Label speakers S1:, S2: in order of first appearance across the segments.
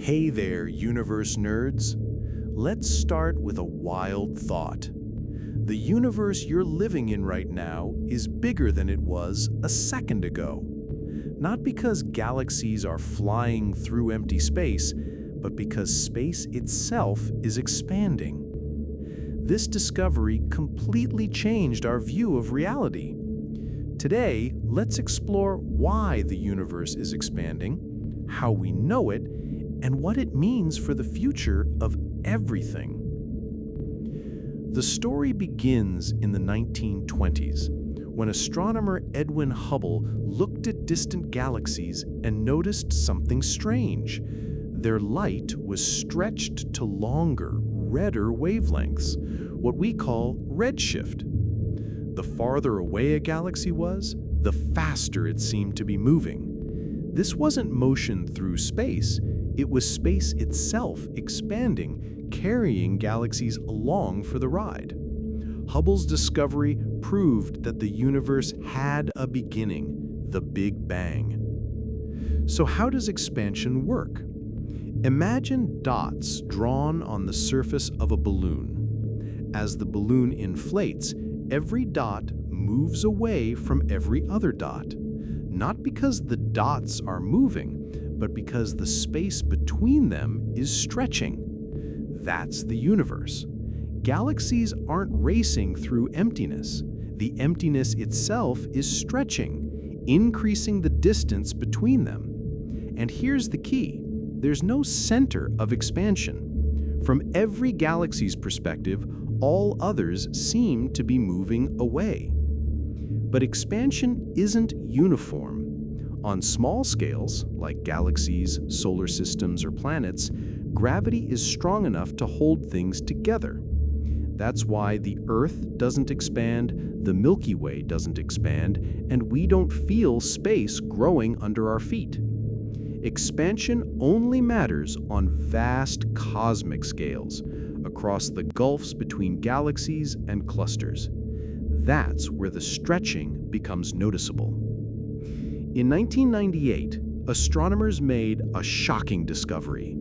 S1: Hey there, universe nerds. Let's start with a wild thought. The universe you're living in right now is bigger than it was a second ago. Not because galaxies are flying through empty space, but because space itself is expanding. This discovery completely changed our view of reality. Today, let's explore why the universe is expanding, how we know it, and what it means for the future of everything. The story begins in the 1920s, when astronomer Edwin Hubble looked at distant galaxies and noticed something strange. Their light was stretched to longer, redder wavelengths, what we call redshift. The farther away a galaxy was, the faster it seemed to be moving. This wasn't motion through space. It was space itself expanding, carrying galaxies along for the ride. Hubble's discovery proved that the universe had a beginning, the Big Bang. So how does expansion work? Imagine dots drawn on the surface of a balloon. As the balloon inflates, every dot moves away from every other dot. Not because the dots are moving, but because the space between them is stretching. That's the universe. Galaxies aren't racing through emptiness. The emptiness itself is stretching, increasing the distance between them. And here's the key. There's no center of expansion. From every galaxy's perspective, all others seem to be moving away. But expansion isn't uniform. On small scales, like galaxies, solar systems, or planets, gravity is strong enough to hold things together. That's why the Earth doesn't expand, the Milky Way doesn't expand, and we don't feel space growing under our feet. Expansion only matters on vast cosmic scales, across the gulfs between galaxies and clusters. That's where the stretching becomes noticeable. In 1998, astronomers made a shocking discovery.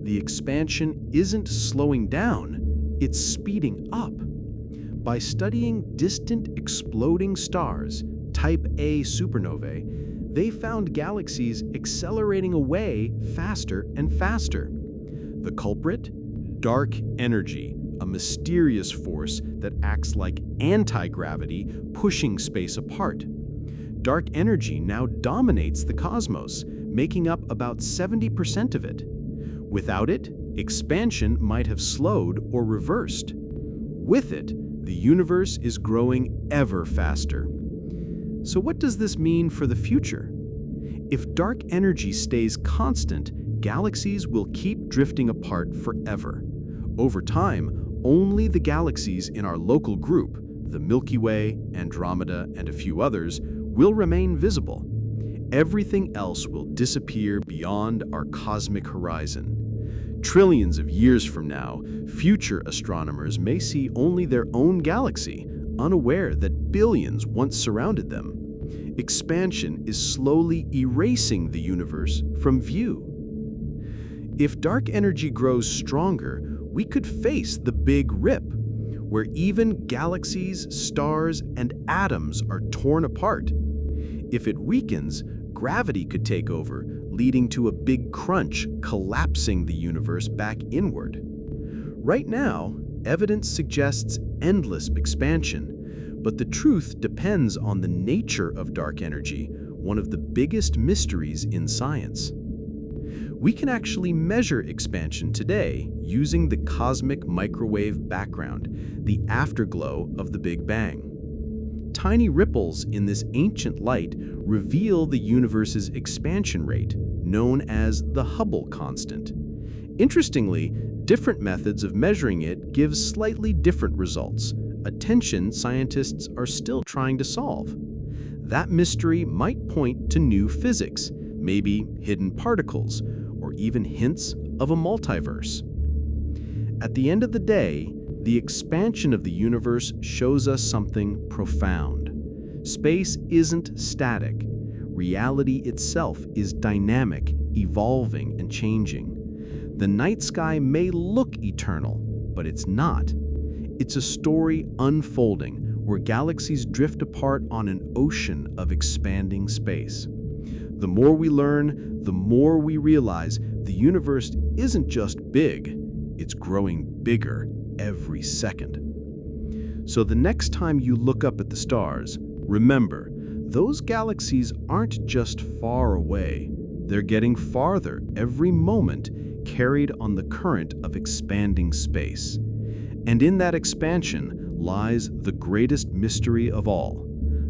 S1: The expansion isn't slowing down, it's speeding up. By studying distant exploding stars, type A supernovae, they found galaxies accelerating away faster and faster. The culprit? Dark energy, a mysterious force that acts like anti-gravity, pushing space apart. Dark energy now dominates the cosmos, making up about 70% of it. Without it, expansion might have slowed or reversed. With it, the universe is growing ever faster. So what does this mean for the future? If dark energy stays constant, galaxies will keep drifting apart forever. Over time, only the galaxies in our local group, the Milky Way, Andromeda, and a few others, will remain visible. Everything else will disappear beyond our cosmic horizon. Trillions of years from now, future astronomers may see only their own galaxy, unaware that billions once surrounded them. Expansion is slowly erasing the universe from view. If dark energy grows stronger, we could face the Big Rip, where even galaxies, stars, and atoms are torn apart. If it weakens, gravity could take over, leading to a big crunch, collapsing the universe back inward. Right now, evidence suggests endless expansion, but the truth depends on the nature of dark energy, one of the biggest mysteries in science. We can actually measure expansion today using the cosmic microwave background, the afterglow of the Big Bang. Tiny ripples in this ancient light reveal the universe's expansion rate, known as the Hubble constant. Interestingly, different methods of measuring it give slightly different results, a tension scientists are still trying to solve. That mystery might point to new physics, maybe hidden particles, or even hints of a multiverse. At the end of the day, the expansion of the universe shows us something profound. Space isn't static. Reality itself is dynamic, evolving, and changing. The night sky may look eternal, but it's not. It's a story unfolding where galaxies drift apart on an ocean of expanding space. The more we learn, the more we realize the universe isn't just big, it's growing bigger every second. So the next time you look up at the stars, remember, those galaxies aren't just far away. They're getting farther every moment, carried on the current of expanding space. And in that expansion lies the greatest mystery of all.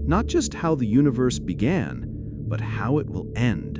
S1: Not just how the universe began, but how it will end.